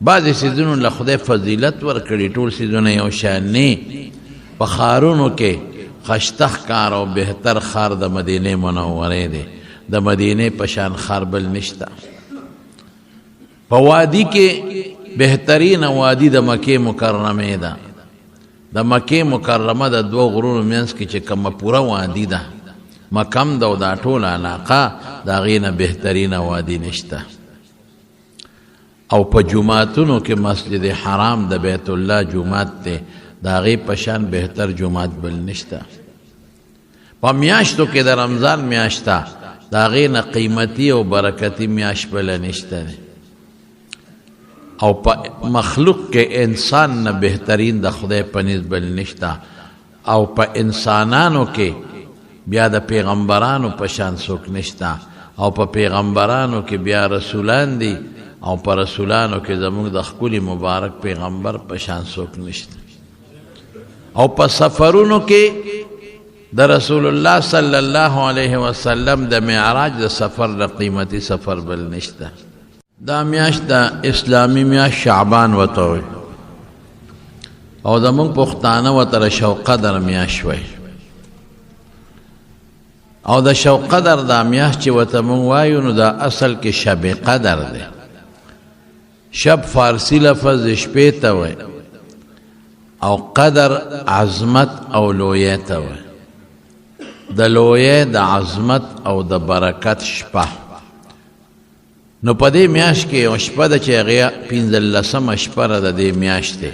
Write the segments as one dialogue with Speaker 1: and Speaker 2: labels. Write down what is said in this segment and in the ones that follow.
Speaker 1: بعضې څیزونو له خدای فضیلت ورکړي، ټول څیزونه یو شان نه. په ښارونو کې ښایسته ښکار او بهتر ښار د مدینې منورې دی، د مدینې په شان ښار بل نشته. په وادي کې بهترینه وادي د مکې مکرمې ده. د مکې مکرمه د دوه غرونو منځ کې چې کومه پوره وادي ده، مکم ده او دا ټول علاقه، د هغې نه بهترینه وادي نشته. او په جوماتونو کې مسجد حرام د بیت الله جومات دی، د هغې په شان بهتر جومات بل نشته. په میاشتو کې د رمضان میاشته، د هغې نه قیمتي او برکتي میاشت بله نشته دی. او په مخلوق کې انسان نه بهترین د خدای په نزد بل نشته. او په انسانانو کې بیا د پیغمبرانو په شان څوک نشته. او په پیغمبرانو کې بیا رسولان دي، او په رسولانو کې زموږ د ښکلي مبارک پیغمبر په شان څوک نشته. او په سفرونو کې د رسول الله صلی الله علیه وسلم د معراج د سفر د قیمتي سفر بل نشته. دا میاشت د اسلامی میاشت شعبان ورته وایي، او زموږ پښتانه ورته شب قدر میاشت وایي. او د شب قدر دا میاشت چې ورته موږ وایو نو دا اصل کې شب قدر دی. شب فارسی لفظ شپې ته وایي، او قدر عظمت او لویه ته وایي. د لویه د عظمت او د برکت شپه. نو په دې میاشت کې یو شپه ده چې هغې 15مه شپه ده د دې میاشتې،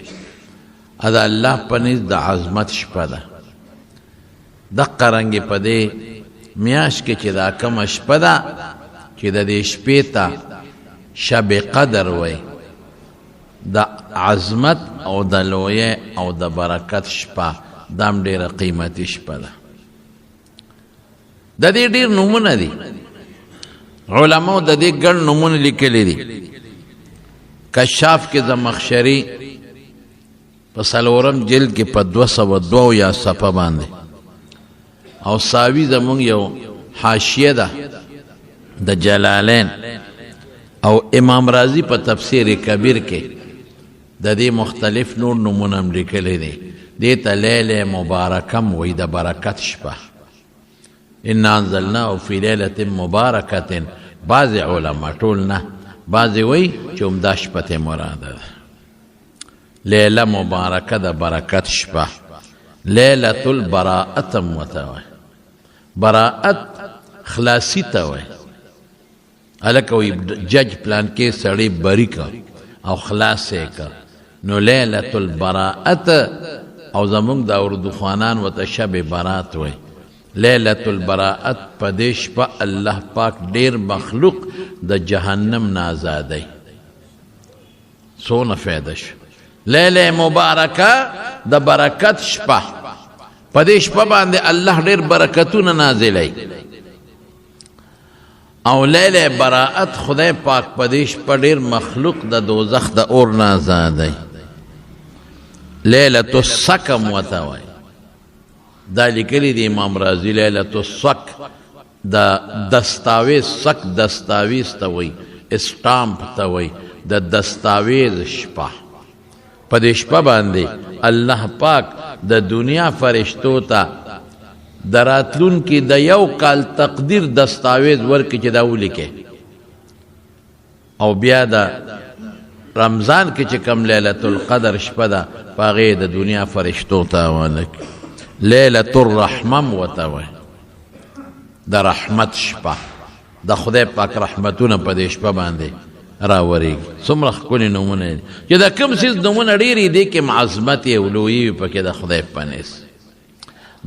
Speaker 1: د الله په نزد د عظمت شپه ده. دقه رنګې په دې میاشت کې چې دا کومه شپه ده چې د دې شپې ته شب قدر وایي، د عظمت او د لویه او د برکت شپه، دا هم ډېره قیمتي شپه ده. د دې ډېر نومونه دي، علماو د دې ګڼ نومونه لیکلي دي. کشاف کې زمخشري په 4 جلد کې په 202 یا صفحه باندې، او ساوي زمونږ یو حاشیه ده د جلالین، او امام رازی په تفسیر کبیر کې د دې مختلف نور نمونه هم لیکلی دی. دې ته لیله مبارکم وایي، د برکت شپه. انا انزلناه فی لیلة مبارکة. بعض علما، ټول نه، بعض وایي چې همدا شپه ته مراده ده. لیله مبارکه د برکت شپه. لیلة البراءة هم ورته وایي. براءت خلاصي ته وایي. هلکه وایي جج پلان کې سړی بری که او خلاص یې که، نو لیلة البراءة. او زمونږ د اردو خوانان ورته شب برات وایي. لیلة البراءت په دې شپه الله پاک ډېر مخلوق د جهنم نه آزادوي. څونه فایده شو. لیله مبارکه د برکت شپه، په دې شپه باندې الله ډېر برکتونه نازلوي. او لیله براءت خدای پاک په دې شپه ډېر مخلوق د دوزخ د اور نه آزادوي. لیلة السکم ورته وایي. دا لیکلی دی امام رازی. لیلة السک د دستاویز، سک دستاویز ته وایي، اسټامپ ته وایي، د دستاویز شپه. په دې شپه باندې الله پاک د دنیا فرشتو ته د راتلونکي د یو کال تقدیر دستاویز ورکړي چې دا ولیکي. او بیا د رمضان کې چې کوم لیلة القدر شپه ده، په هغې د دنیا فرشتو ته حواله کړي. لیلة الرحمه ورته وایي، د رحمت شپه. د خدای پاک رحمتونه په دې شپه باندې راورېږي. څومره ښکلي نومونه دي چې د کوم څیز نومونه ډېر دي کې عظمت یې او لویي وي پکې د خدای په نس.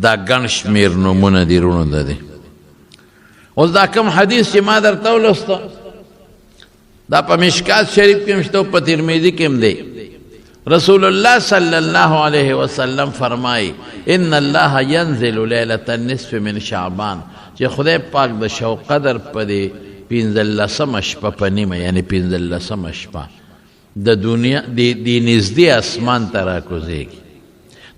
Speaker 1: دا ګڼ شمېر نومونه دي وروڼو د دې. اوس دا کوم حدیث چې ما درته ولوسته، دا په مشکات شریف کې هم شته او په ترمذي کې هم دی. رسول الله صلی الله علیه وسلم فرمایي ان الله ينزل لیلة النصف من شعبان، چې خدای پاک د شب قدر په دې 15مه شپه په نیمه، یعنی 15مه شپه د دنیا د نږدې اسمان ته راکوزېږي.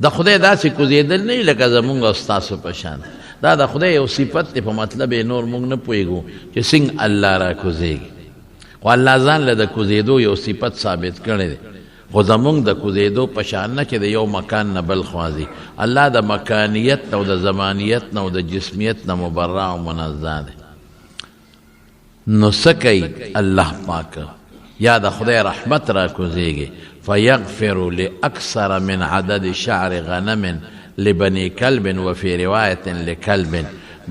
Speaker 1: د خدای داسې کوزېدل نه لکه زمونږ او ستاسو په شان. دا د خدای یو صفت دی، په مطلب یې نور موږ نه پوهېږو چې څنګه الله راکوزېږي. خو الله ځان له د کوزېدو یو صفت ثابت کړی دی خو زمونږ د کوزېدو په شان نه چې د یو مکان نه بل خوا ځي الله د مکانیت او د زمانیت نه او د جسمیت نه مبرع او منزه دی نو څه کوي الله پاک یا د خدای رحمت را کوزېږي فیغفر لاکثر من عدد شعر غنم لبني کلب وفي روایت لکلب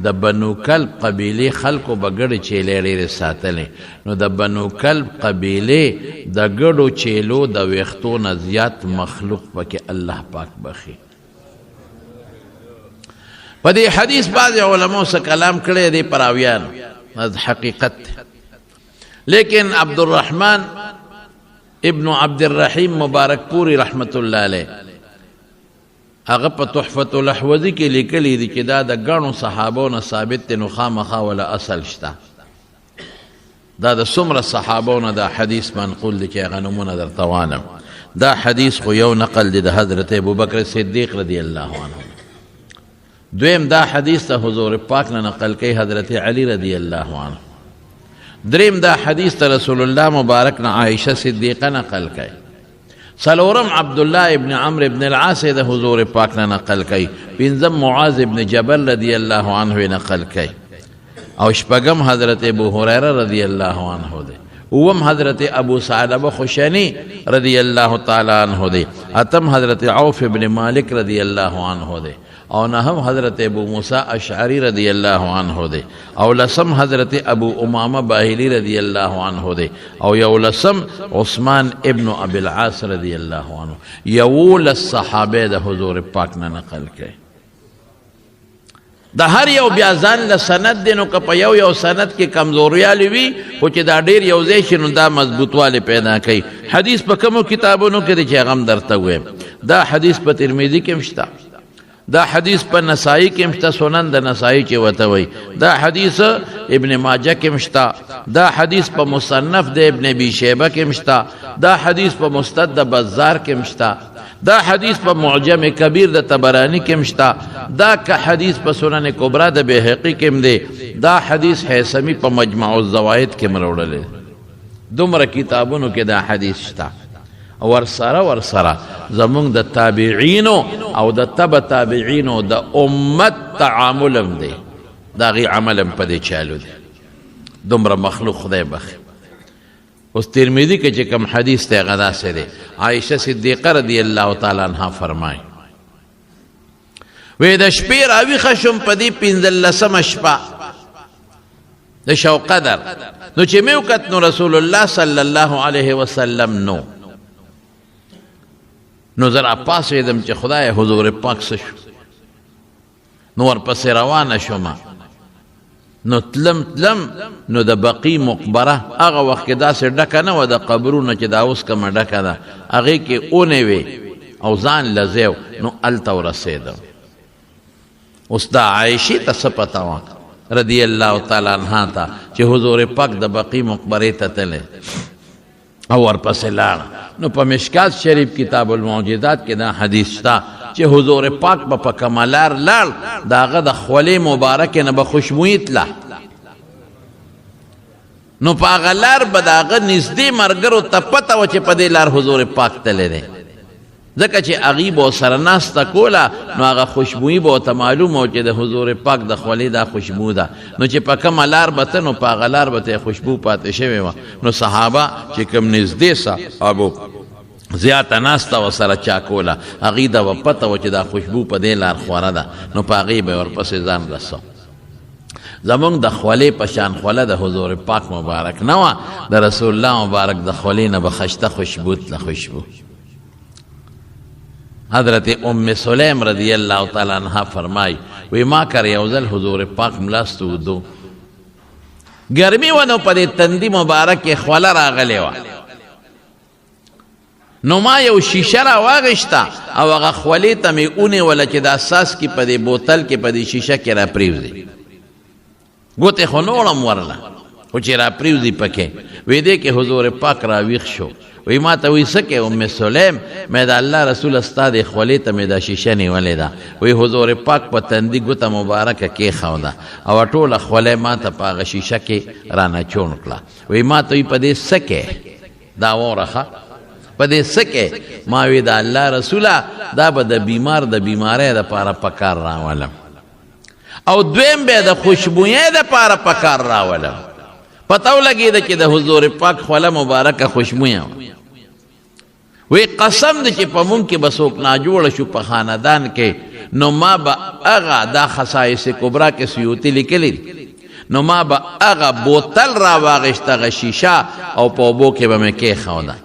Speaker 1: د بنو کلب قبیلې خلکو به ګډې چیلې ډېرې ساتلې نو د بنو کلب قبیلې د ګډو چیلو د ویښتو نه زیات مخلوق پکې الله پاک بخي په دې حدیث بعضې علماو څه کلام کړی دی پراویانو از حقیقت لیکن عبدالرحمن ابن عبدالرحیم مبارک پوری رحمت الله علیه هغه په تحفة الاحوذی کې لیکلی دي چې دا د ګڼو صحابو نه ثابت دی نو خامخا ولا اصل شته دا د څومره صحابو نه دا حدیث منقول دی چې هغه نومونه درته وایم دا حدیث خو یو نقل دی د حضرت ابوبکر صدیق رضی الله عنه دویم دا حدیث ته حضور پاک نه نقل کوي حضرت علی رضی الله عنه دریم دا حدیث ته رسول الله مبارک نه عائشه صدیقه نقل کوي سلورم عبدالله ابن عمرو ابن العاص د حضور پاک نه نقل کوي پنځم معاذ ابن جبل رضی الله عنه نقل کوي او شپږم حضرت ابو هریره رضی الله عنه دی اوم حضرت ابو ثعلبه خشنی رضی الله تعالی عنه دی اتم حضرت عوف ابن مالک رضی الله عنه دی او نهم حضرت ابو موسی اشعری رضی الله عنه دی او لسم حضرت ابو امامه باهلی رضی الله عنه دی او یو لسم عثمان ابن ابي العاص رضی الله عنه یول صحابه د حضور پاک نه نقل کړي د هر یو بیا ځان له سند دی نو که په یو سند کې کمزوریالی وي خو چې دا ډېر یو ځای شي نو دا مضبوطوالی پیدا کوي حدیث په کومو کتابونو کې دی چې هغه هم درته ویم دا حدیث په ترمذي کې هم شته دا حدیث په نسائی کې هم شته سنن د نسائی کې ورته وایي دا حدیث ابن ماجه کې هم شته دا حدیث په مصنف د ابن ابي شیبه کې هم شته دا حدیث په مستد د بزار کې هم شته دا حدیث په معجم کبیر د طبرانی کې هم شته دا که حدیث په سنن کبرا د بیهقي کې هم دی دا حدیث حیثمی په مجمع الزوائد کې مروړلی دومره کتابونو کې دا حدیث شته ورسره زمونږ د تابعینو او د تبع تابعینو د امت تعاملم دی دا غي عملم په دې چالو دی دومره مخلوق خدای بخي اوس ترمذی کې چې کوم حدیث ته غدا سره دی عائشه صدیقه رضی الله تعالی عنها فرمای وې د شپې راویښه شوم په دې 15 شپه د شو قدر نو چې مې وکت نو رسول الله صلی الله علیه وسلم نو زرا پاسېدم چې خدای حضور پاک څه شو نو ورپسې روانه شوم نو تلم نو د بقی مقبره هغه وخت کې داسې ډکه نه وه د قبرونه چې دا اوس کومه ډکه ده هغې کې اونې وې او ځان لزیو نو هلته ورسېدم اوس دا عایشې ته څه پته وه رضی الله تعالی عنها ته چې حضور پاک د بقی مقبرې ته تللی او ورپسې لاړه نو په مشکات شریف کتاب المعجزات کې دا حدیث شته چې حضور پاک په کمالار لاړ د هغه د خولې مبارکې نه به خوشبویي تله نو په هغه لار به د هغه نږدې ملګرو ته پته وه چې په دې لار حضور پاک تللی دی ځکه چې هغې به ورسره ناسته کوله نو هغه خوشبویي به ورته معلومه وه چې د حضور پاک د خولې دا خوشبو ده نو چې په کومه لار به ته نو په هغه لار به ته خوشبو پاتې شوې وه نو صحابه چې کوم نږدې صحابو زیاته ناسته ورسره چا کوله هغې ته به پته وه چې دا خوشبو په دې لار خوره ده نو په هغې به ورپسې ځان رسو زمونږ د خولې په شان خوله د حضور پاک مبارک نه وه د رسول الله مبارک د خولې نه به خشته خوشبو تله خوشبو حضرت ام سلیم رضی اللہ تعالی عنہ فرمائی وی ما کر یوزل حضور پاک ملاستو دو گرمی ونو پدی تندی مبارک خولا راغلی و نو ما یو شیشه را واغشتا او اغا خولی تا می اونی ولا چی دا ساس کی پدی بوتل کی پدی شیشه کی را پریوزی گوتی خو نوڑم ورلا خو چی را پریوزی پکے وی دے که حضور پاک را ویخ شو وی ما ته وی څه کې ام سلیم مې د الله رسول ستا د خولې ته مې دا شیشه نیولې ده وی حضور پاک په تندي ګوته مبارکه کېښوده او ټوله خولې ما ته په هغه شیشه کې رانه چون کړه وی ما ته وی په دې څه کې دا واوره په دې څه کې ما وی د الله رسوله دا به د بیمار د بیمارۍ دپاره په کار راولم او دویم به د خوشبویۍ دپاره په کار راولم پته ولګېده چې د حضور پاک خوله مبارکه خوشبویه وی قسم دی چې په مونږ کې به څوک ناجوړه شو په خاندان کې نو ما به هغه دا خصایص کبرا کې سیوطي لیکلي نو ما به هغه بوتل راواغېشت هغه شیشه او په اوبو کې به مې کېښوده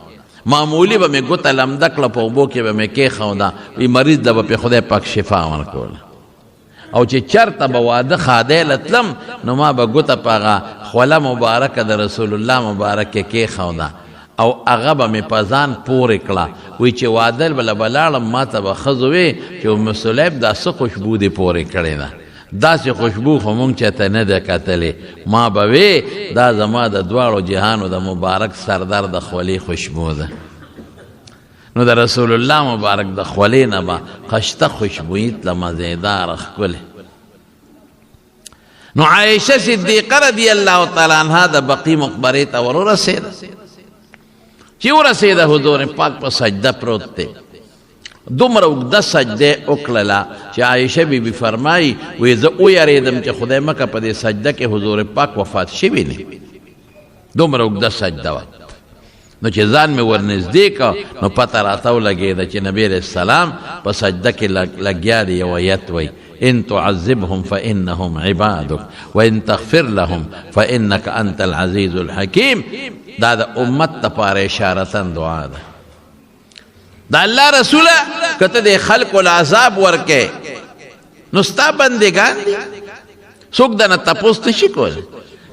Speaker 1: معمولی به مې ګوته لمده کړه په اوبو کې به مې کېښوده وی مریض له به پې خدای پاک شفا ورکوله او چې چرته به واده خادی لتلم نو ما به ګوته په هغه خوله مبارکه د رسول الله مبارکه کېښوده او هغه به مې په ځان پورې کړه وی چې واده بله به لاړم ما ته به ښځو وې چې ام سلیب دا څه خوشبو دې پورې کړې ده داسې خوشبو خو مونږ چاته نه ده کتلې ما به وې دا زما د دواړو جهانو د مبارک سردار د خولې خوشبو ده نو د رسول الله مبارک د خولې نه به خشته خوشبویي تله مزېداره ښکلې نو عایشه صدیقه رضی الله تعالی عنها د بقي مقبرې ته ورسېده چې ورسېده حضور پاک په سجده پروت دی دومره اوږده سجده وکړله چې عایشه بیبي فرمایي وی زه ویرېدم چې خدای مکه په دې سجده کې حضور پاک وفات شوي نه دومره اوږده سجده وه نو چې ځان مې ورنږدې که نو پته راته ولګېده چې نبی علیه السلام په سجده کې لګیا دی یو ایت وی ان تعذبهم فانهم عبادك وان تغفر لهم فانك انت العزيز الحكيم دا د امت دپاره اشارتن دعا ده دا الله رسوله که ته د خلکو العذاب ورکې نو ستا بندګان دي څوک دنه تپوس نشي کولی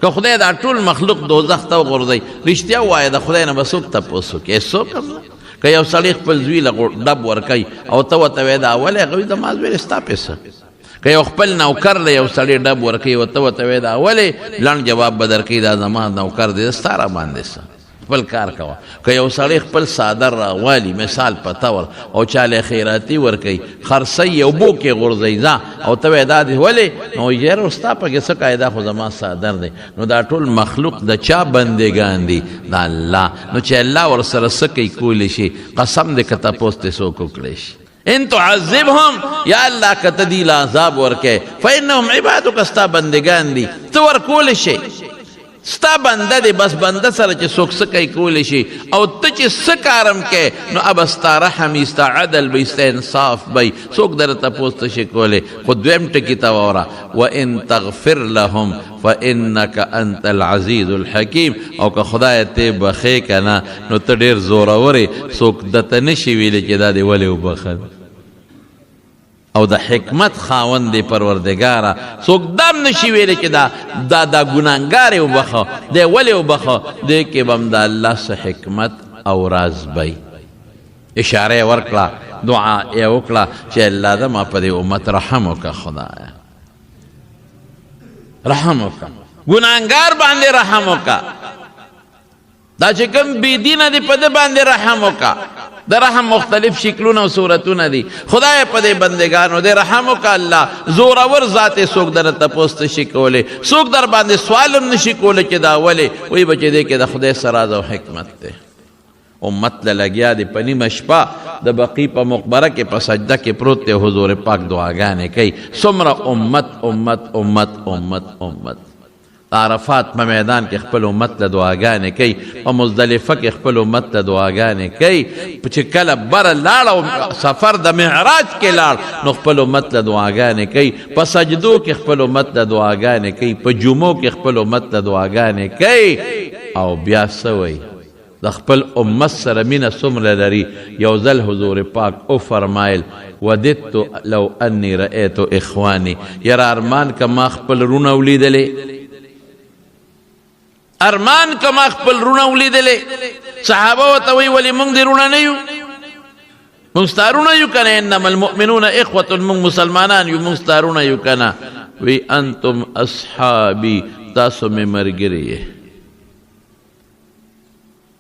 Speaker 1: که خدای دا ټول مخلوق دوزخ ته وغورځوي رښتیا ووایه د خدای نه به څوک تپوس وکړي څوک هم نه که یو سړی خپل زوی له ډب ورکوي او ته ورته وایې دا ولې هغه وایي زما زوی ستا پیسه که یو خپل نوکر له یو سړی ډب ورکوي او ته ورته وایې دا ولې لنډ جواب به درکوي دا زما نوکر دی ستا را باندې څه خپل کار کوه که یو سړی خپل څادر راوالي مثال په طور او چاله خیراتي ورکوي خرڅوي یو بو کې غورځوي ځه او ته وایې دا دې ولې نو یاره ستا پکې څه قاعده خو زما څادر دی نو دا ټول مخلوق د چا بندګان دي د الله نو چې الله ورسره څه کوي کولی شي قسم دې که تپوس دې څوک وکړی شي ان تعذبهم یا الله که ته دې له عذاب ورکې فانهم عبادک ستا بندګان دي ته ورکولی شي ستا بنده دی بس بنده سره چې څوک څه کوي کولی شي او ته چې څه کارم کې نو اب ستا رحم وي ستا عدل وي ستا انصاف وي څوک در تپوس ته شي کولی خو دویم ټکي ته واوره وان تغفر لهم فانک انت العزیز الحکیم او که خدای ته بخې که نه نو ته ډېر زورور یې څوک درته نشي ویلی چې دا دې ولې وبخل او د حکمت خاوند دی پروردګاره څوک دم نشي ویلی چې دا ګناهګار یې وبخه دی ولې وبخه دی کې به هم د الله څه حکمت او راز بی اشاره یې ورکړه دعا یې وکړه چې الله ده ما په دې امت رحم وکړه خدایه رحم وکړه ګناهګار باندې رحم وکړه دا چې کوم بېدینه دی په ده باندې رحم وکړه د رحم مختلف شکلونه او صورتونه دي خدای په دې بندگانو دې رحم وکړه الله زورور ذات څوک در تپوس نشي کولی څوک در باندې سوال هم نشي کولی چې دا ولې وایي به چې دې کې د خدای څه راز او حکمت دی امت له لګیا دی په نیمه شپه د بقي په مقبره کې په سجده کې پروت دی حضور پاک دعاګانې کوي څومره امت امت امت امت امت عرفات په میدان کې خپل امت له دعاګانې کوي په مزدلفه کې خپل امت له دعاګانې کوي چې کله بره لاړ او سفر د معراج کې لاړ نو خپل امت له دعاګانې کوي په سجدو کې خپل امت له دعاګانې کوي په جمعو کې خپل امت له دعاګانې کوي او بیا څه وایي د خپل امت سره مینه څومره لري یو ځل حضور پاک او فرمایل وددت لو انی رأیت اخوانی یاره ارمان که ما خپل رونه ولیدلې ارمان که ما خپل رونه ولیدلې صحابه ورته وایي ولې موږ دې رونه نه یو موږ ستا رونه یو که نه انما المؤمنون اخوة موږ مسلمانان یو موږ ستا رونه یو که نه وی انتم اصحابي تاسو مې ملګري یې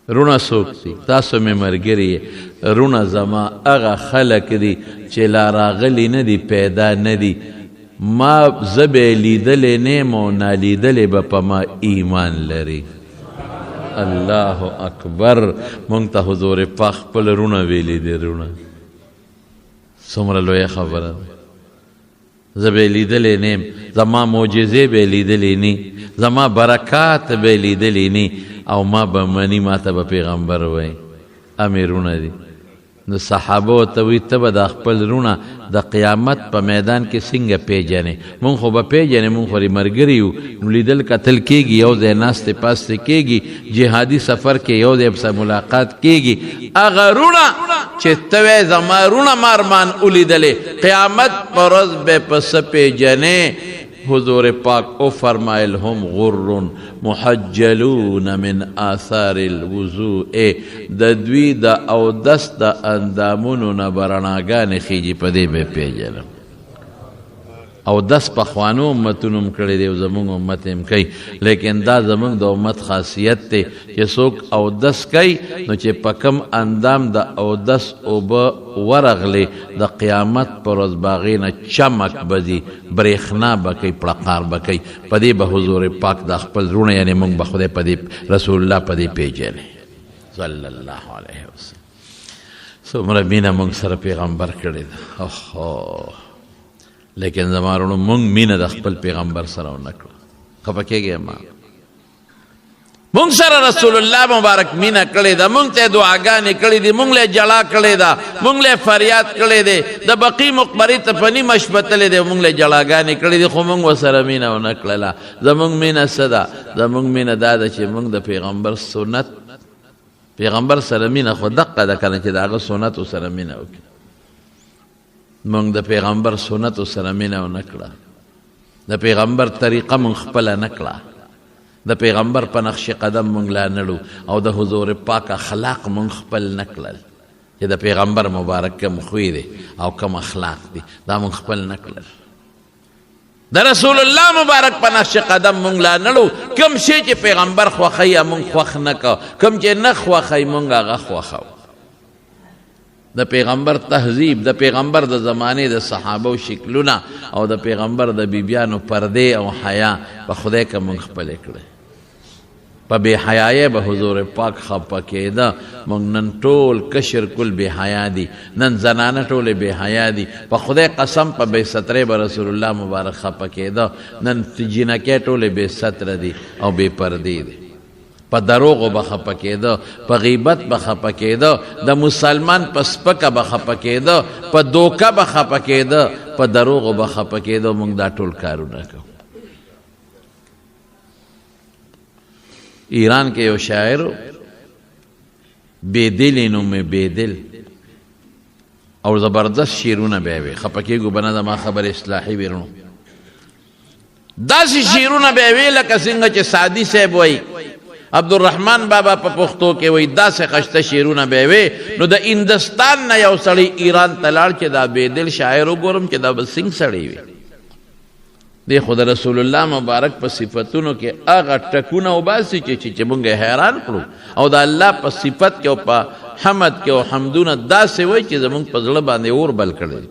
Speaker 1: رونه څوک دي؟ تاسو مې ملګري رونه زما هغه خلک دي چې لا راغلي نه دي، پیدا نه دي. ما زه به یې لیدلی نه یم او نالیدلی به په ما ایمان لري. الله اکبر. مونږ ته حضور پاک خپل رونه ویلي دي. رونه څومره لویه خبره ده. زه به یې لیدلی نه یم، زما معجزې به یې لیدلی نه، زما برکات به یې لیدلی نه، او ما به مني ما ته به پیغمبر وایي. امیرونه دي. نو صحابه ورته وایي ته به دا خپل رونه د قیامت په میدان کې څنګه پیژنې؟ مونږ خو به پیژنې، مونږ خو ملګري یو، نو لیدل کتل کېږي، یو ځای ناستې پاستې کېږي، جهادي سفر کې یو ځای سره ملاقات کېږي. هغه رونه چې ته وایې زما رونه ما ارمان ولیدلې، قیامت په ورځ به په څه پیژنې؟ حضور پاک او فرمایل هم غر محجلون من آثار الوضوء، د دوی د اودس د اندامونو نه برڼاګانې خیږي، په دې به پیژنم. اودس پخوانو امتونو هم کړی دی او زمونږ امت هم کوي، لیکن دا زمونږ د امت خاصیت دی چې څوک اودس کوي نو چې په کم اندام د اودس اوبه ورغلې د قیامت پر ورځ به هغې نه چمک به ځي، برېښنا به کوي، پړقار به کوي. په دې به حضور پاک د خپل زړونه یعنې مونږ به خدای په دې رسول الله په دې پیژنې صلی الله علیه وسلم. څومره مینه مونږ سره پیغمبر کړې ده. لیکن زما وروڼو مونږ مینه د خپل پیغمبر سره ونه کړه. خفه کېږئ مه. مونږ سره رسول الله مبارک مینه کړې ده، مونږ ته یې دعاګانې کړې دي، مونږ له جلا کړې ده، مونږ له فریاد کړی دی، د بقي مقبرې ته په نیمه شپه تللی دی، مونږ له جلاګانې کړې دي، خو مونږ ورسره مینه ونه کړله. زمونږ مینه څه ده؟ زمونږ مینه دا ده چې مونږ د پیغمبر سنت، پیغمبر سره مینه خو دقه ده که نه چې د هغه سنتو سره مینه وکړي. مونږ د پیغمبر سنتو سره مینه ونه کړه، د پیغمبر طریقه مونږ خپله نه کړه، د پیغمبر په نقش قدم مونږ لا نړو، او د حضور پاک اخلاق مونږ خپل نه کړل چې د پیغمبر مبارک کم خوی دی او کم اخلاق دی، دا مونږ خپل نه کړل. د رسول الله مبارک په نقش قدم مونږ لا نړو، کم شی چې پیغمبر خوښوي مونږ خوښ نه کو، کم چې نه خوښوي مونږ هغه خوښو. د پیغمبر تهذیب، د پیغمبر د زمانې د صحابو شکلونه او د پیغمبر د بیبیانو پردې او حیا په خدای که مونږ خپلې کړې. په بې حیایۍ به حضور پاک خفه کېده. مونږ نن ټول کشر کل بې حیا دي، نن زنانه ټولې بې حیا دي. په خدای قسم په بې سترۍ به رسول الله مبارک خفه کېده. نن جینکۍ ټولې بې ستره دي او بې پردې دي. په دروغو به خفه کېده، په غیبت به خفه کېده، د مسلمان په سپکه به خفه کېده، په دوکه به خفه کېده، په دروغو به خفه کېده. مونږ دا ټول کارونه کوو. ایران کې یو شاعر بېدلې نوم یې بېدل، او زبردست شعرونه به یې وی. خفه کېږو به نه، زما خبر اصلاحي ویرونو داسې شعرونه به یې وی لکه څنګه چې سعدي صاحب وایي، عبدالرحمن بابا په پښتو کې وایي، داسې خشته شعرونه به یې وی. نو د هندوستان نه یو سړی ایران ته لاړ چې دا بېدل شاعر وګورم چې دا به څنګه سړی وي. دی خو د رسول الله مبارک په صفتونو کې هغه ټکونه وباسي چې موږ حیران کړو، او د الله په صفت کې او په حمد کې او حمدونه داسې وایي چې زموږ په زړه باندې اور بل کړی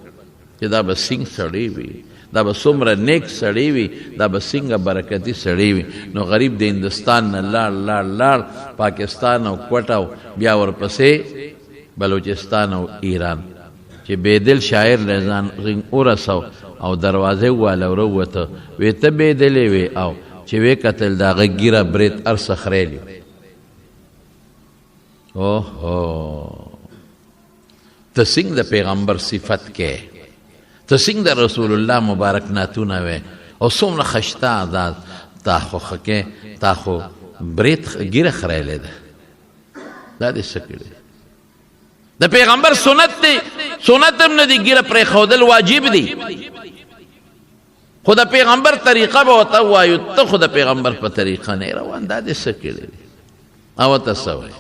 Speaker 1: چې دا به څنګه سړی وي، دا به څومره نیک سړی وي، دا به څنګه برکتي سړی وي. نو غریب د هندوستان نه لاړ پاکستان او کوټه او بیا ورپسې بلوچستان او ایران، چې بېدل شاعر له ځان ورسو او دروازې واله ورووته. وی ته بېدلې وې، او چې ویې کتل د هغه ږیره برید هر څه خریلي. اوهو ته څنګه د پیغمبر صفت کې، ته څنګه د رسول الله مبارک نعتونه وې، او څومره خشته آزاد تا خو خکې، تا خو برید ږیره خریلې ده. دا دې څه کړي؟ د پیغمبر سنت دی، سنت هم نه دی، ږیره پرېښودل واجب دی. خو د پیغمبر طریقه به ورته ووایو، ته خو د پیغمبر په طریقه نه روان، دا دې څه کړي؟ او ورته څه وایي؟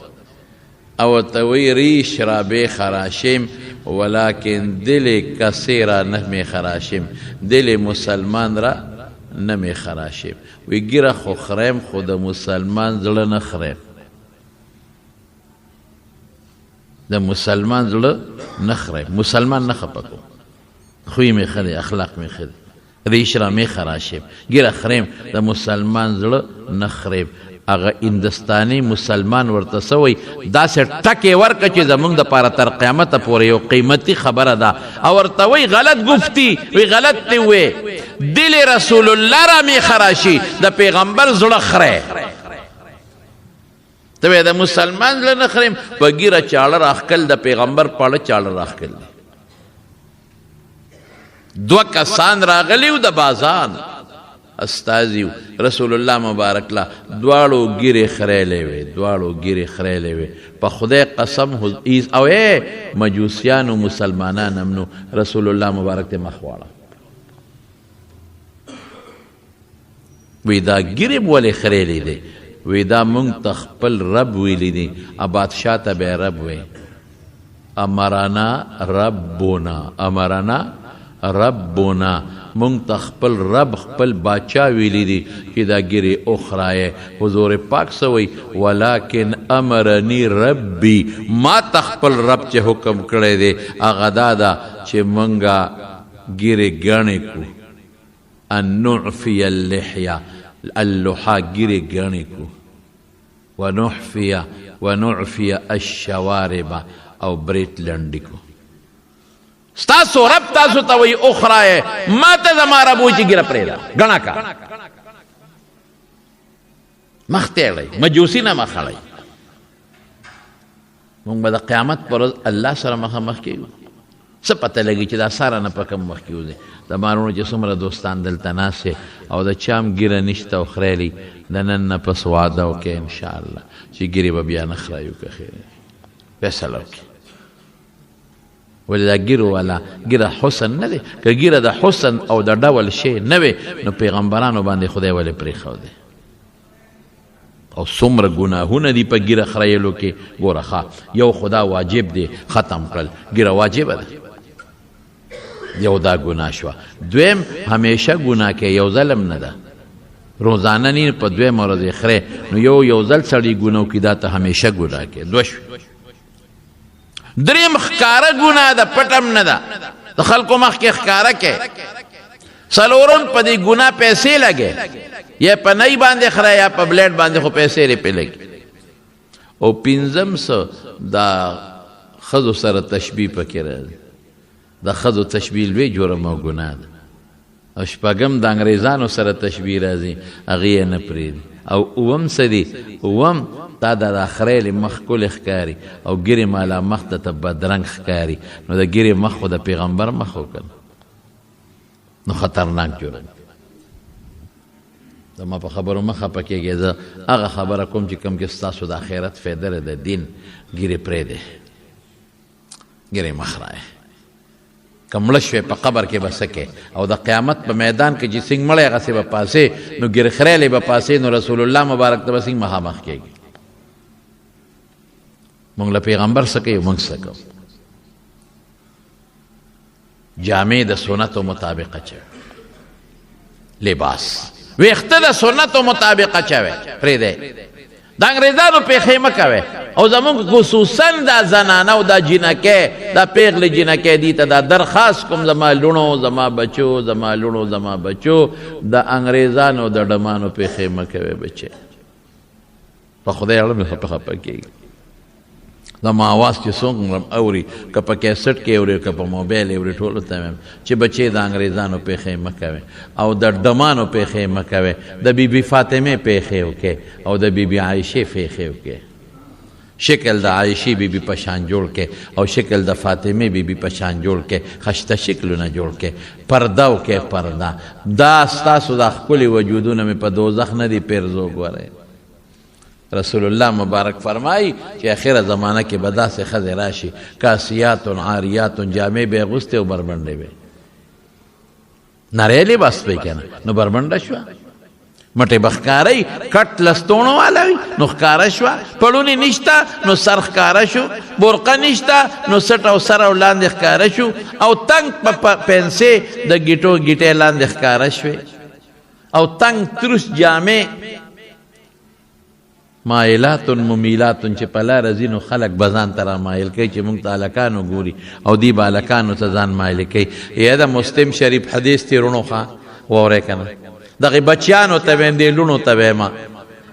Speaker 1: او ورته وایي ریش را بې خراشیم ولیکن دل کسی را نه می خراشیم، دل مسلمان را نه می خراشیم. وی ږیره خو خریم خو د مسلمان زړه نه خریم. د مسلمان زړه نه خرئ مسلمان نه خفه کو خوی مې ښه دی اخلاق مې ښه دی ریشره مې خراشیم ګیره خریم د مسلمان زړه نه خریم هغه هندستاني مسلمان ورته سوی داسې ټکې ورکه چې زمونږ دپاره تر قیامته پورې یو قیمتي خبره ده او ورته وی غلط گفتی وی غلط دی وی دل رسول الله را می خراشي د پیغمبر زړه خره ته د مسلمان زړه نه خریم په ګیره چاړه راخکل د پیغمبر پاړه چاړه راخکل دوه کسان راغلی و د بازان استازی رسول الله مبارک لا دواړو ګیرې خریلې وې دواړو ګیرې خریلې وې په خدای قسم او مجوسیانو مسلمانان هم نو رسول الله مبارک ته مخ واړه وی دا ګیرې ولې خریلې دی وی دا مونږ ته خپل رب ویلی دی بادشاه ته به رب وی امرنا ربنا مونږ ته خپل رب خپل باچا ویلی دی چې دا ګیرې اخرایې حضور پاک سوی ولکن امرنی ربی ما ته خپل رب چې حکم کړی دی هغه دا ده چې مونږه ګیرې ګڼې کړو ان نعفی اللحیه اللحا ګیرې ګڼې کړو ونعفی الشوارب او بریت لنډې کړو ستاسو رب تاسو ته وی اخرای ما ته زما رب وی چې ګیره پرېږده ګڼه کا مخ تېړئ مجوسي نه مخ اړئ مونږ به د قیامت پر ورځ الله سره مخامخ کېږو څه پته لګي چې دا ساره نه په کوم وخت کې وځي د مارونو چې څومره دوستان دلته ناست او د چام ګیره نشته او خریلي د نن نه پس واده وکړې انشاءالله چې ګیرې به بیا نه خرایو که خیر فیصله وکړي ولې دا ګیرو والا ګیره حسن نه دی که ګیره د حسن او د ډول شی نه وي نو پیغمبرانو باندې خدای ولې پرېښودی او څومره ګناهونه دي په ګیره خریلو کې ګوره ښه یو خدا واجب دی ختم کړل ګیره واجبه ده یو دا ګناه شوه دویم همیشه ګناه کې یو ظلم نه ده روزانه نه په دویم ورځ یې خرې نو یو ځل سړی ګناه وکړي دا ته همیشه ګناه کې دوه شوې دریم ښکاره ګناه ده پټم نه ده د خلکو مخ کې ښکاره کې څلورم په دې ګناه پیسې لګې یا په نی باندې خره یا په بلیډ باندې خو پیسې لري پې لګي او پنځم څه دا ښځو سره تشبیه پکې راځي د ښځو تشبیه لوی جرم او ګناه ده او شپږم د انګریزانو سره تشبیه راځي هغې یې نه پرېږدي او اووم څه دي اووم تا د خریلې مخ ښکلی ښکاري او ګیرې مالا مخ ته بدرنګ ښکاري نو د ګیرې مخ خو د پیغمبر مخ وکړه نو خطرناک جرم زما په خبرو مه خفه کېږئ زه هغه خبره کوم چې کوم کې ستاسو د آخرت فایده ده د دین ګیرې پرېږدئ ګیرې مه خرایئ که مړه شوې په قبر کې به څه کې او د قیامت په میدان کې چې څنګه مړی هغسې به پاسې نو ګیرې خریلې به پاسې نو رسول الله مبارک ته به څنګه مخامخ کېږي مونږ له پیغمبر څه کوي مونږ څه کوو جامې د سنتو مطابق اچوي لباس ویخته د سنتو مطابق اچوي پرېږدئ د انګریزانو پیښې مه کوئ او زمونږ خصوصا دا زنانه او دا جینکې دا پیغلې جینکې دي ته دا درخواست کوم زما لوڼو زما بچو زما لوڼو زما بچو د انګریزانو د ډمانو پیښې مه کوئ بچې په خدای اړه مې خفه کېږي زما آواز چې څومره اوري که په کیسټ کې اوري که په موبایل اوري ټولو ته وایم چې بچې د انګریزانو پیښې مه کوئ او د ډمانو پیښې مه کوئ د بی بی فاطمې پیښې وکړئ او د بی بی عایشې پیښې وکړئ شکل د عایشې بی بی په شان جوړ کړئ او شکل د فاطمې بی بی په شان جوړ کړئ خشته شکلونه جوړ کړئ پرده وکړئ پرده دا ستاسو دا ښکلي وجودونه مې په دوزخ نه دي پیرزو ګورئ رسول الله مبارک فرمایي چې اخره زمانه کې به داسې ښځې راشي کاسیات عاریات جامې به یې اغوستې او بربنډې به نری لباس به یې که نه نو بربنډه شوه مټې به ښکارئ کټ لستوڼو والا وي نو ښکاره شوه پړونې نشته نو سر ښکاره شو برقه نشته نو سټ او سر او لاندې ښکاره شو او تنګ پنسې د ګیټو ګیټې لاندې ښکاره شوې او تنګ تروس جامې مائلات ممیلات چې په لاره ځي نو خلک به ځان ته رامایل کوي چې موږ ته هلکانو ګوري او دوی به هلکانو ته ځان مایل کوي. یا د مسلم شریف حدیث دی رونو ښه واورئ که نه، دغې بچیانو ته ویم دې لوڼو ته ویمه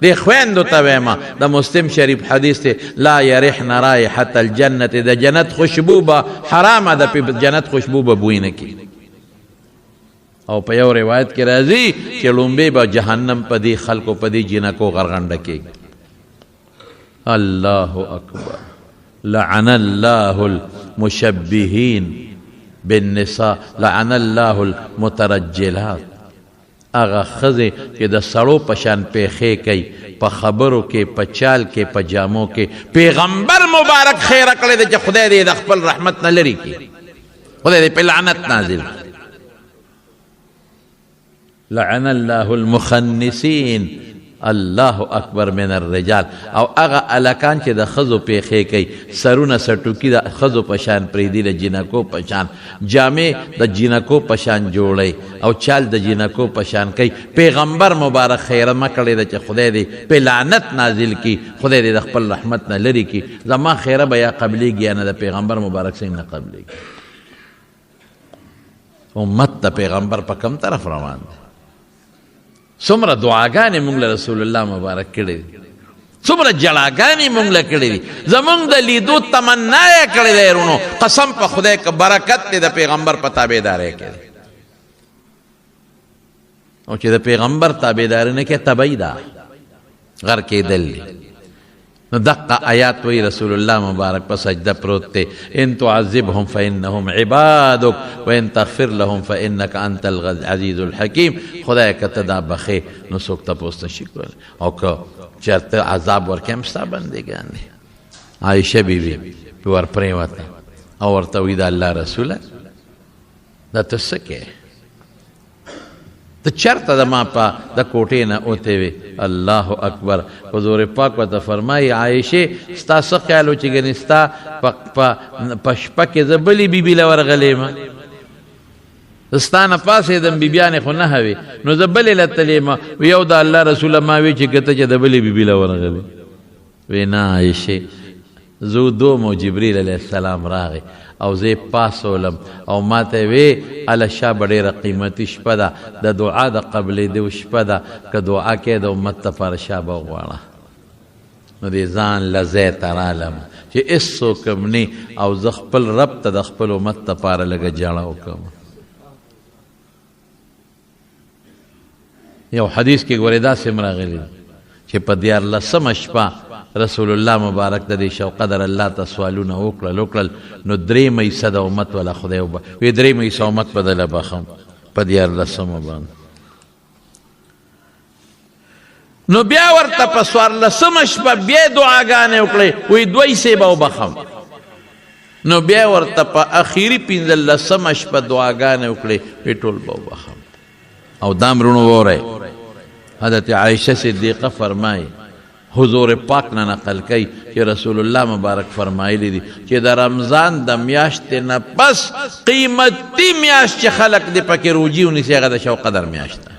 Speaker 1: دې خویندو ته ویمه د مسلم شریف حدیث دی لا یرحن رایحة الجنت، د جنت خوشبو به حرامه ده، په جنت خوشبو به بوی نه کي. او په یو روایت کې راځي چې لومبې به جهنم په دې خلکو په دې جنکو غرغنډه کېږي. الله اکبر. لعن الله المشبهین بالنساء، لعن الله المترجلات. اغه خزه چې د سړو پشان پیخې کوي په خبرو کې، په چال کې، په جامو کې. پیغمبر مبارک خیره کړی دی چې خدای دې د خپل رحمت نه لرې کړي، خدای دې په لعنت نازل کړي. لعن الله المخنثین، الله اکبر من الرجال. او هغه الکان چې د ښځو پیښې کوي، سرونه سټوکي د ښځو په شان پرېږدي، د جینکو په شان جامې د جینکو په شان جوړوي او چال د جینکو په شان کوي. پیغمبر مبارک خیره مه کړې ده چې خدای دې په لعنت نازل کړي، خدای دې د خپل رحمت نه لرې کړي. زما خیره به یا قبلېږي یا نه، د پیغمبر مبارک څنګه نه قبلېږي. امت د پیغمبر په کم طرف روان دی. څومره دعاګانې مونږ له رسول الله مبارک کړې دي، څومره جړاګانې مونږ له کړې دي، زمونږ د لیدو تمنا یې کړې دی رونو. قسم په خدای که برکت دی د پیغمبر په تابعدارۍ کې دی، او چې د پیغمبر تابعداري نه کې تبعی ده، غر کېدل دي. نو دقه آیات وی رسول الله مبارک په سجده پروت دی. ان تعذبهم فانهم عبادک وان تغفر لهم فانک انت العزیز الحکیم. خدای که ته دا بخې نو څوک تپوس نشي کولی، او که چېرته عذاب ورکړې هم ستا بندګان دي. عایشه بیبي پې ور پرېوته او ورته وایي د الله رسوله دا ته څه کوې، ته چرته د ما په د کوټې نه اوتې وې. الله اکبر. حضور پاک ورته فرمایي عایشې ستا څه خیال و چې ګنې ستا په شپه کې زه بلې بیبي له ورغلی یم، ستا نه پاڅېدم بیبیانې خو نهه وې، نو زه بلې له تللی یم. یو د الله رسوله ما وی چې که ته چې د بلې بیبي له ورغلی. وی نه عایشې زه ودوم او جبریل علیه السلام راغی او زه پاسولم او ما ته وی اله شا به ډېره قیمتي شپه ده، د دعا د قبلېدو شپه ده، که دعا کې د امت دپاره شا به وغواړه. نو دې ځان له ځای ته رالم چې هېڅوک هم نه، او زه خپل رب ته د خپل امت دپاره لږه جړه وکړم. یو حدیث کې ګورې داسې هم راغلي چې په 14مه شپه رسول الله مبارک د دې شو قدر الله ته سوالونه وکړل، نو 3 حصه د امت ولا خدای وی 3 حصه امت بدله بخم په 14مه باندې. نو بیا ورته په 14مه شپه بیا دعاګانې وکړې، وی 2 حصې به وبخم. نو بیا ورته په اخیری 15مه شپه دعاګانې وکړې، وی ټول به وبخم. او دا مرونو وورئ حضرت عایشه صدیقه فرمایي، حضور پاک نه نقل کوي چې رسول الله مبارک فرمایلی دي چې د رمضان د میاشتې نه پس قیمتي میاشت چې خلق دې پکې روجي ونیسي هغه د شوق قدر میاشت ده.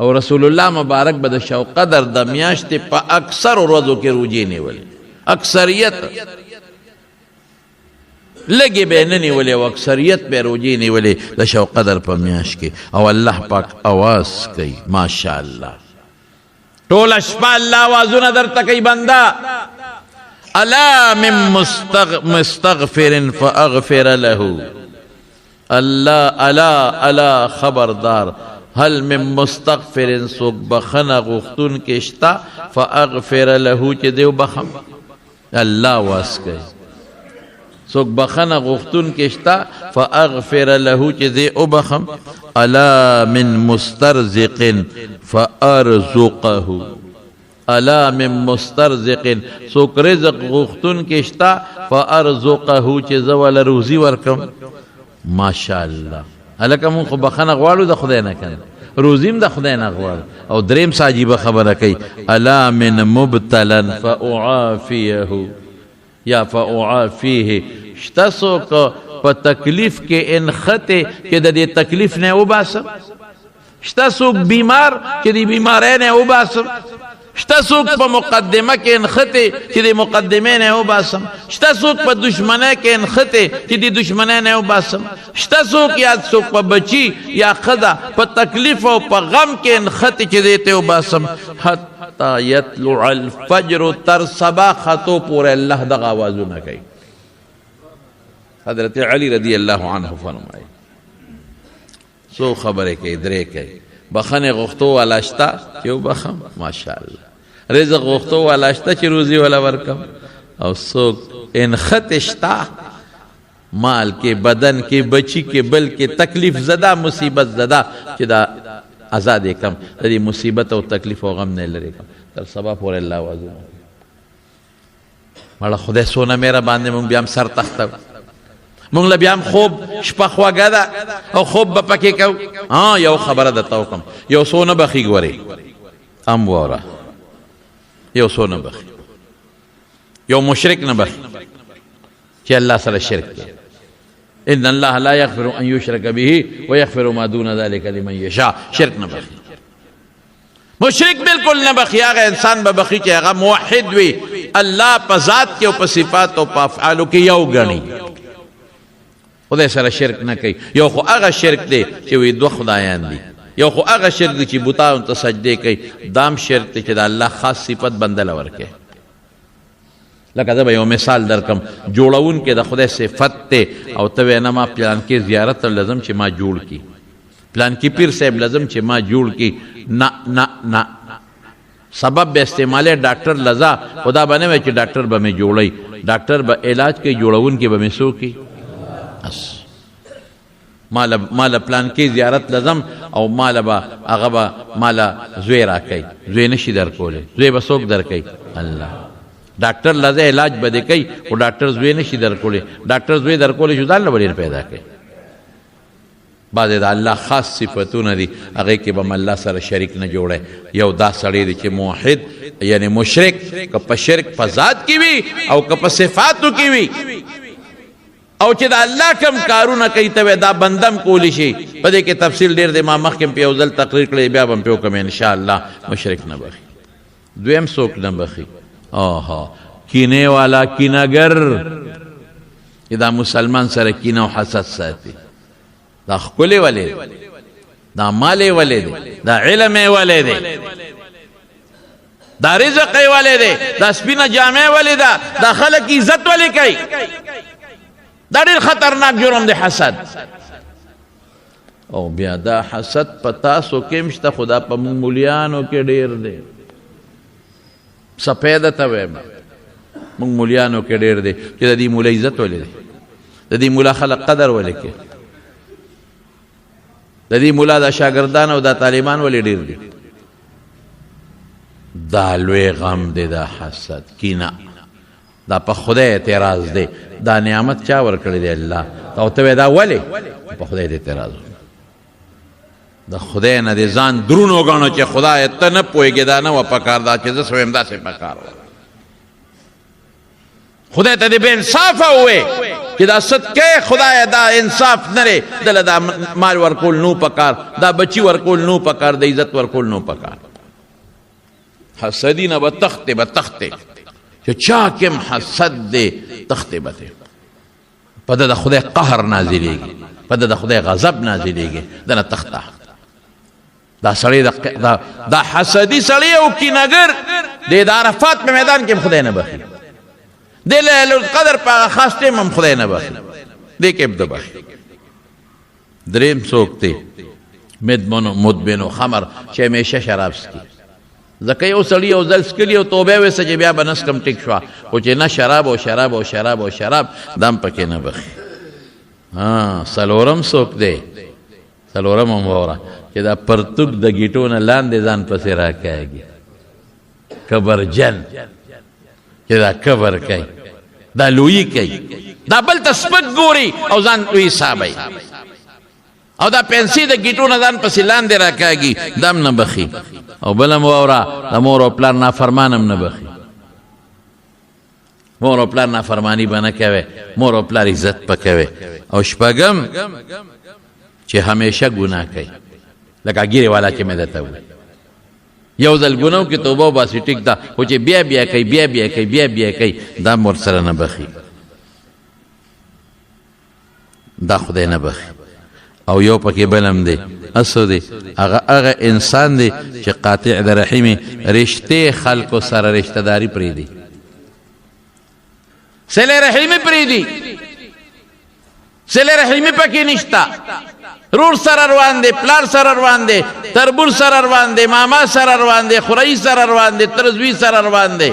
Speaker 1: او رسول الله مبارک به د شوق قدر د میاشتې په اکثر ورځو کې روجي نیولې، اکثریت لږې به نه نیولې او اکثریت به روجي نیولې د شوق قدر په میاشت کې. او الله پاک اواز کوي ماشاءالله، ټوله شپه الله آوازونه درته کوي بنده. الا من مستغفر فاغفر له، الله الا خبردار، هل من مستغفر څوک بخنه غوښتونکی شته فاغفر له چې دی وبخم. الله آواز کوي څوک بخنه غوښتونکی شته فاغفر له چې دی وبخم. الا من مسترزق فارزقه، الا من مسترزق څوک رزق غوښتونکی شته فارزقه چې زه وله روزي ورکم. ماشاءالله. هلکه مونږ خو بخنه غواړو د خدای نه کنه، روزي هم د خدای نه غواړو. او دریم څه عجیبه خبره کوي، الا من مبتلا فاعافيه یا فاعافيه، شته څوک په تکلیف کې انخته چې د دې تکلیف نه وباسم، شته څوک بیمار چې د بیمارۍ نه وباسم. شته څوک په مقدمه کې انخته چې د مقدمې نه وباسم، شته څوک په دشمنۍ کې انخته چې د دشمنۍ نه وباسم، شته څوک یا څوک په بچي یا ښځه په تکلیف او په غم کې انخته چې دې ته وباسم حتی یطلع الفجر، تر سبا خطو پورې الله دغه آوازونه کوي. حضرت علی رضی الله عنه فرمایي څو خبرې کوي، درې کوي. بخنه غوښتو والا شته چې وبخم، ماشاءالله. رزق غوښتو والا شته چې روزي والا ورکم. او څوک انخته شته مال کې، بدن کې، بچی کې، بلکې تکلیف زده، مصیبت زده چې دا آزاد کم د دې مصیبت او تکلیف او غم نه لري کم تر سبا پورې الله وازونه. مړه خدای سونه میرا باندې مونږ بیا هم سر تخته، مونږ له بیا هم خوب شپه خوږه ده او خوب به پکې کوو. یو خبره درته وکړم، یو څو نه بخي ګورې ام واوره، یو څو نه بخي، یو مشرک نه بخي چې الله سره شرک کوي. ان الله لا یغفر ان یشرک به ویغفر ما دون ذلك لمن یشاء. شرک نه بخي، مشرک بالکل نه بخي. هغه انسان به بخي چې هغه موحد وي، الله په ذات کې او په صفات او په افعالو کې یو ګڼي، خدای سره شرک نه کوي. یو خو هغه شرک دی چې وي دوه خدایان دي، یو خو هغه شرک دی چې بوتانو ته سجدې کوي، دام شرک دی چې د الله خاص صفت بنده له ورکوي. لکه زه به یو مثال درکم، جوړون کې د خدای صفت دی او ته وایې نه ما پلان کې زیارت لازم چې ما جوړ کي، پلان کې پیر صاحب لازم چې ما جوړ کی. نه نه نه، سبب به استعماله ډاکټر لزا، خدا باندې وای چې ډاکټر به مې جوړي، ډاکټر به علاج کوي، جوړون کې به مې سو کی. بس مال پلان کې زیارت لازم او مال به هغه به مال زوی را کوي، زوی نشي درکولی، زوی به څوک درکوي؟ الله. ډاکټر لزا علاج به دې کوي او ډاکټر زوی نشي درکولی، ډاکټر زوی درکولی شو ځان له ډېر پیدا کوي. بعضې د الله خاص صفتونه دي، هغې کې به م الله سره شریک نه جوړی. یو دا سړی دی چې موحد یعنی مشرک، که په شرک په ذات کې وي او که په صفاتو کې وي، او چې د الله کم کارونه کوي ته دا بندم کولی شي. په دې کې تفصیل ډېر دی، ما مخکې په یو ځل تقریر کړی، بیا به م پې وکړم انشاءالله. مشرک نه بخي. دویم څوک نه بخي؟ کینې والا کینهګر، دا مسلمان سره کینه او حسد ساتي. دا ښکلی ولې دی، دا مال یې ولې دی، دا علم یې ولې دی، دا رزق یې ولې دی، دا سپینه جامې ولې ده، دا خلک عزت ولې کوي؟ دا ډېر خطرناک جرم دی حسد. او بیا دا حسد په تاسو کې هم شته، خو دا په موږ مولیانو کې ډېر دی. سپیده ته وایم موږ مولیانو کې ډېر دی چې د دې مولا عزت ولې دی، د دې مولا خلک قدر ولې کوي، د دې مولا دا شاګردان او دا طالبان ولې ډېر دي. دا لوی غم دی، دا حسد کینه، دا په خدای اعتراض دی. دا نعمت چا ورکړی دی؟ الله. او ته دا ولې؟ په خدای دې اعتراض، د خدای نه دې ځان درون وګڼو چې خدای ته نه پوهېږې، دا نه وه پکار، دا چې زه څه ویم داسې پکار وه. خدای ته دې بې انصافه ووې چې دا صدقې خدای دا انصاف نه دی، دله دا مال ورکول نو پکار، دا بچی ورکول نو پکار، د عزت ورکول نو پکار. حسدی نه به تختې به تختې چې چا کم حسد دی تختې به دی. په ده د خدای قهر نازلېږي، په ده د خدای غضب نازلېږي، دنه تخته. دا سړی دا حسدي سړی او کینهګر دی، د عرفات په میدان کې هم خدای نه بخي، د لیلة القدر په هغه خاص ټیم هم خدای نه بخي، دې کې هم ده بخي. دریم څوک دی؟ مدمنو خمر، چې همیشه شراب څکي. ځکه یو سړي یو ځل څکلي او توبه یې ویسته چې بیا به نس کم ټیک شوه، خو چې نه شراب او شراب او شراب او شراب دا هم پکې نه بخي. څلورم څوک دی؟ څلورم هم واوره چې دا پرتوک د ګیټو نه لاندې ځان پسې راکاږي، کبرجن، چې دا کبر کوي، دا لویي کوي، دا بل ته سپک ګوري او ځان لوی حسابوي، او دا پنسي د ګیټو نه ځان پسې لاندې راکاږي، دا هم نه بخي. او بل هم واوره د مور او پلار نافرمان هم نه بخي. مور او پلار نافرمانی به نه کوي، مور او پلار عزت به کوي. او شپږم چې همیشه ګناه کوي، لکه ګیرې والا چې مې درته وویل، یو ځل ګناو کې توبه وباسي ټیک ده خو چې بیا بیا کوي بیا بیا کوي بیا بیا کوي دا ورسره نه بخي دا خدای نه بخي او یو پکې بلم دی اسو دی هغه انسان دی چې قاطع د رحمي رشته خلکو سره رشته داری پرېږدي صله رحمي پرېږدي صله رحمي پکې نشته رور سره روان دی پلار سره روان دی تربور سره روان دی ماما سره روان دی خورئی سره روان دی ترزوی سره روان دی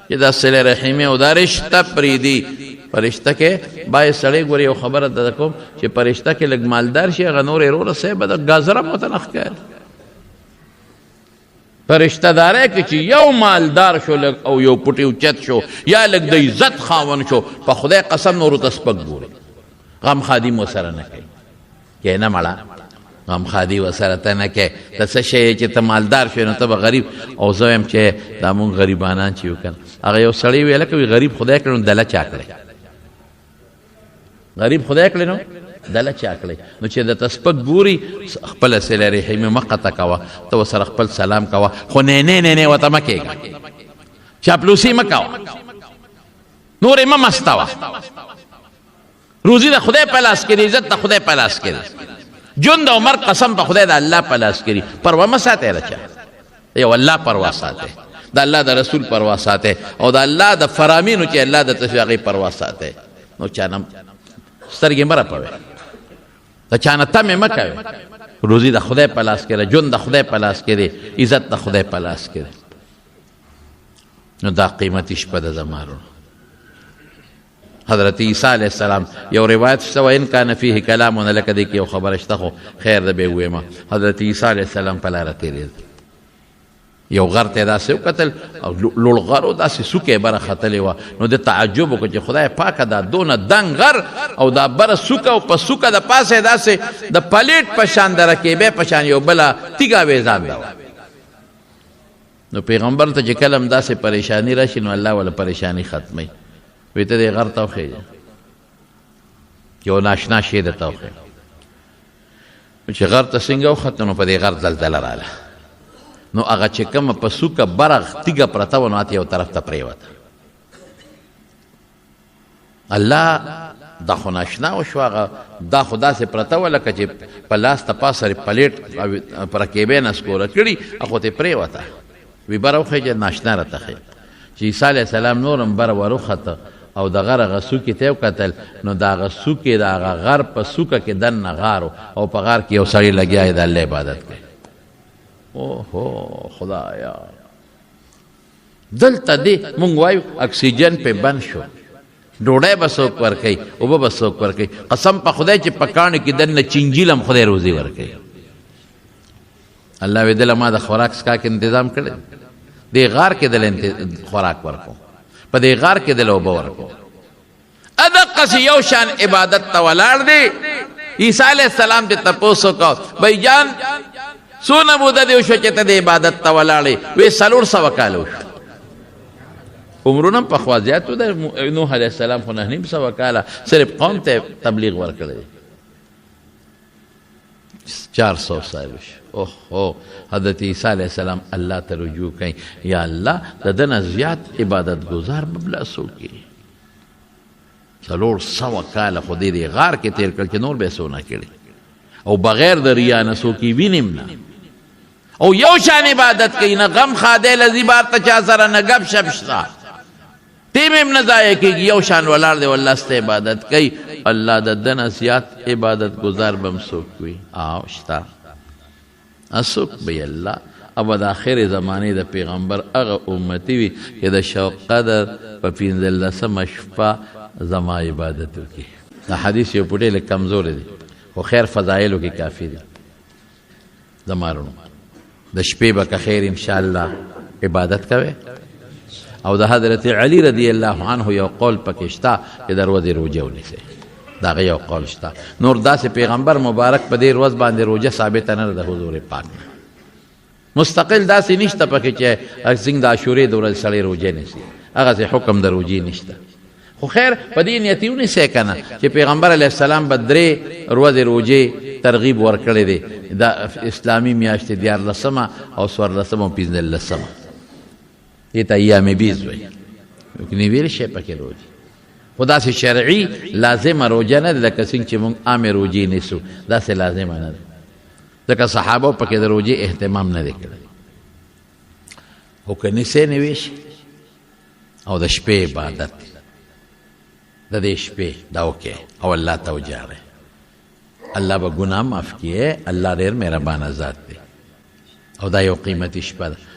Speaker 1: چې دا صله رحمي او دا رشته پرېږدي پرشته کې باید سړی ګوري یو خبره ده کوم چې پرشته کې لږ مالدار شي هغه نور وروره صاحب د ګازره متنخ کوي پرشته داره کې چې یو مالدار شو لږ او یو پټي اوچت شو یا لږ د عزت خاون شو په خدای قسم نورو ته سپک ګوري غم خادي ورسره نه کوي کې نه مړه غم خادي ورسره ته نه کوي ته څه شی چې ته مالدار شوې نو ته به غریب او زه وایم چې دا مونږ غریبانان چې یو کنه هغه یو سړی ویله کوي غریب خدای کړی نو دله چا کړی غریب خدای کړی نو دله چا کړی نو چې د تسپک ګوري خپله صله رحمي مه قطع کوه ته ورسره خپل سلام کوه خو نه ورته مه کېږه چاپلوسي مه کوه نورې مه مستوه روزي د خدای په لاس کې دی عزت د خدای په لاس کې دی ژوند او مرګ قسم په خدای د الله په لاس کې دی پروا مه ساتئ د چا یو الله پروا ساتئ د الله د رسول پروا ساتئ او د الله د فرامینو چې الله د ته هغې پروا ساتئ نو چا نه سترګې مه رپوئ د چا نه تمې مه کوئ روزي د خدای په لاس کې ده ژوند د خدای په لاس کې دی عزت د خدای په لاس کې دی نو دا قیمتي شپه ده زمارو حضرت عیسی علیه السلام یو روایت شته وان کان فیه کلامونه لکه دی کې یو خبره شته خو خیر ده به ویمه حضرت عیسی علیه السلام په لاره تېرېده یو غر ته داسې وکتل او لوړ غر و داسې سوکې بره ختلې وه نو د تعجب وکړو چې خدای پاکه دا دونه دنګ غر او دا بره سوکه او په سوکه د پاسه داسې د پلیټ په شان د رکیبې په شان یو بله تیږه ویزانده وه نو پیغمبر ته چې کله هم داسې پریشاني راشي نو الله وله پریشاني ختموي وی ته دې غر ته وخېږه یو ناشنا شی درته وښیم چې غر ته څنګه وختو نو په دې غر زلزله راله نو هغه چې کومه په سوکه بره تیږه پرته وه نو هته یو طرف ته پرېوته الله دا خو ناشنا وشو هغه دا خو داسې پرته وه لکه چې په لاس ته پاسه پلیټ په رکیبې نه سکوره کړي هغو ته یې پرېوته وی بره وخېږه ناشنا راته ښیي چې عیسی علیه السلام نور هم بره وروخته او د غر هغه سوکې ته یې وکتل نو د هغه سوکې د هغه غر په سوکه کې دننه غار او په غار کې یو سړی لګیا دی د الله عبادت کوي اوهو خدایا دلته دی مونږ وایو اکسیجن په بند شو ډوډۍ به څوک ورکوي اوبه به څوک ورکوي قسم په خدای چې په کاڼو کې دننه چینجیل هم خدای روزي ورکوي الله وی دله ما د خوراک څښاک انتظام کړی دې غار کې دله خوراک ورکو په دې غار کې دله اوبه ورکو ادقسې یو شان عبادت ته ولاړ دی عیسی علیه السلام ته تپوس وکړو بھائی جان څونه موده دې وشوه چې ته د عبادت ته ولاړې وی 400 کاله وشو عمرونه هم پخوا زیات و د نوح علیه السلام خو 900 کاله صرف قوم ته تبلیغ ورکړی 400 سال وشو اوه حضرت عیسی علیه السلام الله ته رجوع کوي یا الله د ده نه زیات عبادت گزار به بله څوک یې 400 کاله خو دې دې غار کې تېر کړل چې نور به یې څونه کړي او بغیر د ریا نه څوک یې وینم نه او یو شان عبادت کوي نه غم خادی لذي بار ته چا سره نه ګپ شپ شته ټیم هم نه ضایع کېږي یو شان ولاړ دی والله سته عبادت کوي الله د ده نه زیات عبادت گزار به هم څوک وي او شته اسوک بی الله او د آخر زمانه د پیغمبر هغه امتی وي چې د شوق قدر په 15 شپه زما عبادت وکړي دا حدیث یو پټې لږ کمزور دی خو خیر فضایلو کې کافی دی زمارونو د شپې به که خیر انشاءالله عبادت کوي او د حضرت علی رضی الله عنه یو قول پکې شته چې د ورځې روژه ونیسئ د هغه یو قول شته نور داسې پیغمبر مبارک په دې ورځ باندې روژه ثابته نه ده د حضور پاک مستقل داسې نشته پکې چې څنګه د عاشورې د ورځې سړی روژه نیسي هغسې حکم د روژې نشته خو خیر په دې نیت یې ونیسئ که نه چې پیغمبر علیه السلام به 3 ورځې روژې ترغیب ورکړی دی دا اسلامي میاشتې 14 او 14 او 15 دې ته ایام بیز وایي کني ویل شي پکې روزي خو داسې شرعي لازمه روژه نه ده لکه څنګه چې موږ عامې روژې نیسو داسې لازمه نه ده ځکه صحابه پکې د روژې اهتمام نه دی کړی خو که نیسې نه ویشي او د شپې عبادت د دې شپې دا وکړې او الله ته وجاړې الله به ګناه معاف کړي الله ډېر مهربانه ذات دی او دا یو قیمتي شپه ده